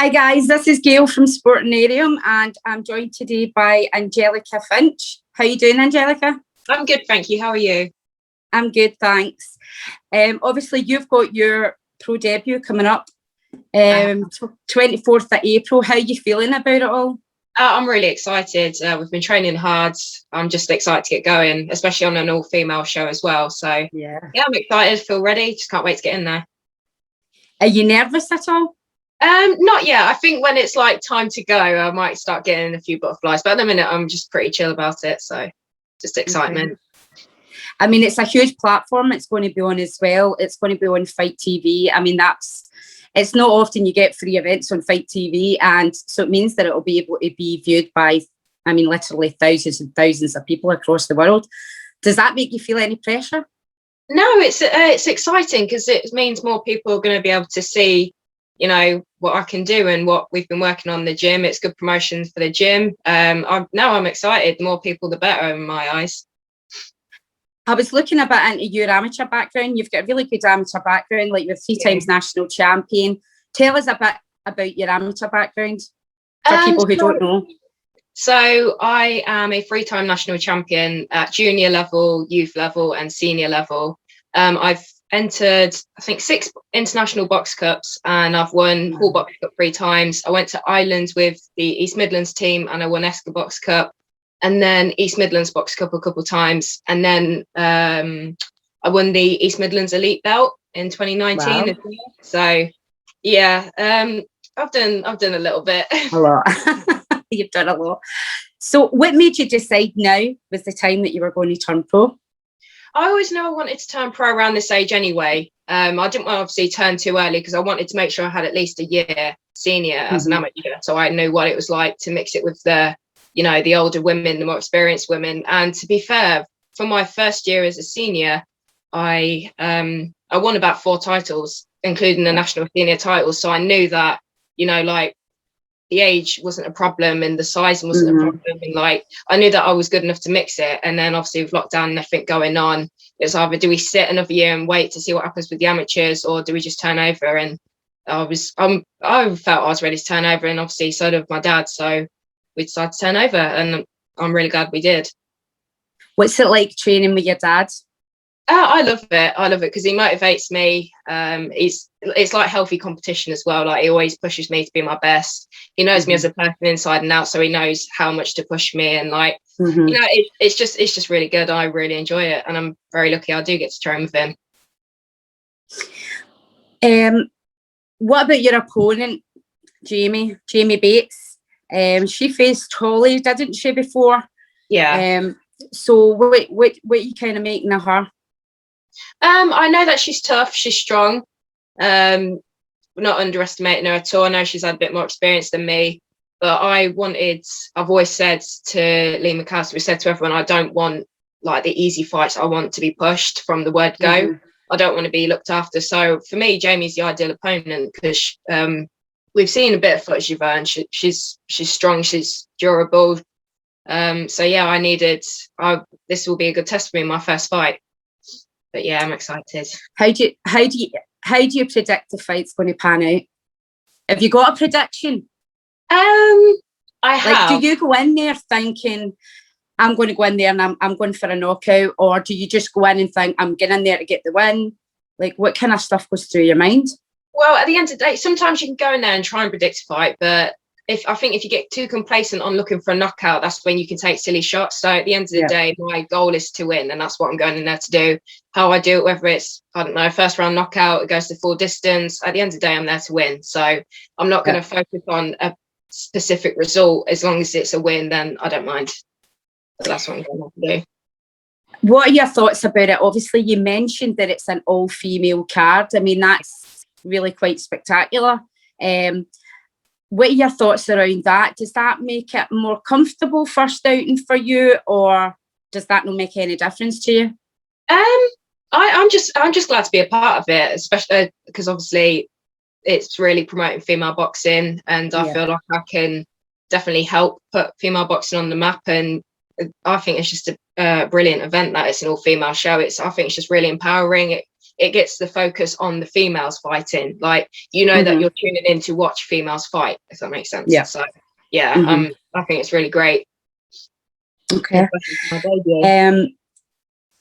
Hi guys, this is Gail from Sportinarium and I'm joined today by Angelica Finch. How are you doing, Angelica? I'm good, thank you. How are you? I'm good, thanks. Obviously, you've got your pro debut coming up 24th of April. How are you feeling about it all? I'm really excited. We've been training hard. I'm just excited to get going, especially on an all-female show as well. So yeah, I'm excited, feel ready. Just can't wait to get in there. Are you nervous at all? Not yet. I think when it's like time to go, I might start getting a few butterflies. But at the minute, I'm just pretty chill about it. So just excitement. Okay. I mean, it's a huge platform it's going to be on as well. It's going to be on Fight TV. I mean, it's not often you get free events on Fight TV. And so it means that it will be able to be viewed by, I mean, literally thousands and thousands of people across the world. Does that make you feel any pressure? No, it's exciting because it means more people are going to be able to see, you know, what I can do and what we've been working on in the gym. It's good promotion for the gym. I'm excited. The more people, the better in my eyes. I was looking a bit into your amateur background. You've got a really good amateur background, like you're 3 times national champion. Tell us a bit about your amateur background for people who don't know. So I am a 3-time national champion at junior level, youth level and senior level. I've entered, I think, 6 international box cups and I've won Hall Box Cup 3 times. I went to Ireland with the East Midlands team and I won Esker Box Cup and then East Midlands Box Cup a couple of times. And then I won the East Midlands Elite Belt in 2019. Wow. So yeah, I've done a little bit. A lot. You've done a lot. So what made you decide now was the time that you were going to turn pro? I always knew I wanted to turn pro around this age anyway. I didn't want to obviously turn too early because I wanted to make sure I had at least a year senior as an amateur. So I knew what it was like to mix it with the, you know, the older women, the more experienced women. And to be fair, for my first year as a senior, I won about 4 titles, including the national senior titles. So I knew that, you know, like, the age wasn't a problem and the size wasn't a problem. And like, I knew that I was good enough to mix it. And then obviously with lockdown and everything going on, it's either do we sit another year and wait to see what happens with the amateurs or do we just turn over? And I felt I was ready to turn over and obviously so did my dad. So we decided to turn over and I'm really glad we did. What's it like training with your dad? I love it because he motivates me. It's like healthy competition as well. Like he always pushes me to be my best. He knows me as a person inside and out, so he knows how much to push me. And like, you know, it's just really good. I really enjoy it, and I'm very lucky I do get to train with him. What about your opponent, Jamie Bates? She faced Holly, didn't she, before? Yeah. So what you kind of making of her? I know that she's tough, she's strong. We're not underestimating her at all. I know she's had a bit more experience than me, but I've always said to Lee McAllister, we said to everyone, I don't want like the easy fights. I want to be pushed from the word go. I don't want to be looked after. So for me, Jamie's the ideal opponent because we've seen a bit of footage of her and she's strong, she's durable. So yeah, this will be a good test for me in my first fight. But yeah, I'm excited. How do you predict the fight's going to pan out? Have you got a prediction? I have. Like, do you go in there thinking, I'm going to go in there and I'm going for a knockout, or do you just go in and think, I'm getting in there to get the win? Like, what kind of stuff goes through your mind? Well, at the end of the day, sometimes you can go in there and try and predict a fight, but I think if you get too complacent on looking for a knockout, that's when you can take silly shots. So at the end of the day, my goal is to win, and that's what I'm going in there to do. How I do it, whether it's, I don't know, first round knockout, it goes to full distance. At the end of the day, I'm there to win. So I'm not going to focus on a specific result. As long as it's a win, then I don't mind. But that's what I'm going to do. What are your thoughts about it? Obviously, you mentioned that it's an all-female card. I mean, that's really quite spectacular. What are your thoughts around that? Does that make it more comfortable first outing for you, or does that not make any difference to you? I'm just glad to be a part of it, especially because obviously it's really promoting female boxing, and I feel like I can definitely help put female boxing on the map. And I think it's just a brilliant event that it's an all-female show. I think it's just really empowering. It it gets the focus on the females fighting. Like, you know, that you're tuning in to watch females fight, if that makes sense. Yeah. So yeah, I think it's really great. Okay.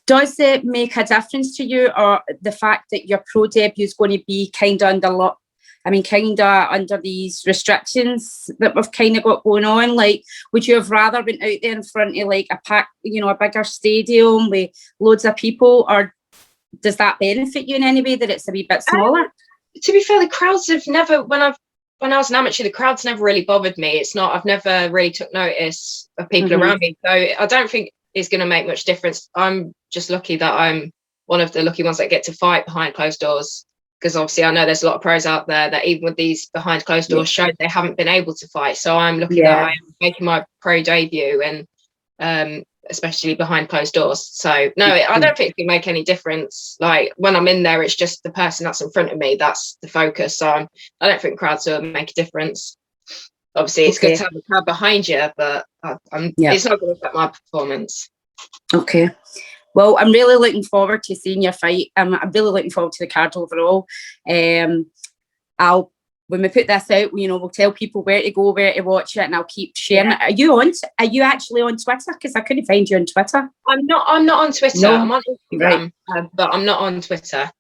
Does it make a difference to you, or the fact that your pro debut is going to be kind of under these restrictions that we've kind of got going on? Like, would you have rather been out there in front of like a bigger stadium with loads of people, or does that benefit you in any way that it's a wee bit smaller? To be fair, the crowds have never, when I was an amateur, the crowds never really bothered me. I've never really took notice of people around me. So I don't think it's going to make much difference. I'm just lucky that I'm one of the lucky ones that get to fight behind closed doors. Because obviously I know there's a lot of pros out there that even with these behind closed doors shows, they haven't been able to fight. So I'm lucky that I'm making my pro debut, and especially behind closed doors. So no, I don't think it can make any difference. Like, when I'm in there, it's just the person that's in front of me, that's the focus. So I don't think crowds will make a difference. Obviously it's good to have a crowd behind you, but it's not going to affect my performance. Okay. Well, I'm really looking forward to seeing your fight. I'm really looking forward to the card overall. When we put this out, we'll tell people where to go, where to watch it, and I'll keep sharing it. Are you actually on Twitter? Because I couldn't find you on Twitter. I'm not on Twitter. No. I'm on Instagram, but I'm not on Twitter.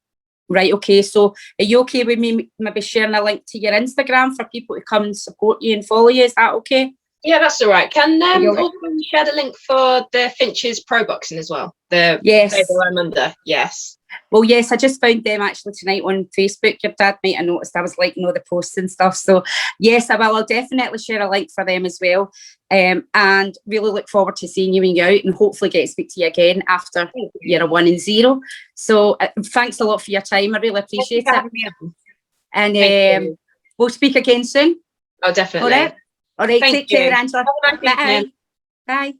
Right, okay. So are you okay with me maybe sharing a link to your Instagram for people to come and support you and follow you? Is that okay? Yeah, that's all right. Can also share the link for the Finch's pro boxing as well? Yes. I'm under. Yes. Well, yes, I just found them actually tonight on Facebook. Your dad might have noticed I was liking all the posts and stuff. So yes, I will. I'll definitely share a link for them as well. And really look forward to seeing you when you're out, and hopefully get to speak to you again after you're a 1-0. So thanks a lot for your time. I really appreciate it. And we'll speak again soon. Oh, definitely. All right. Thank Take care, Angela. Have a nice evening. Bye.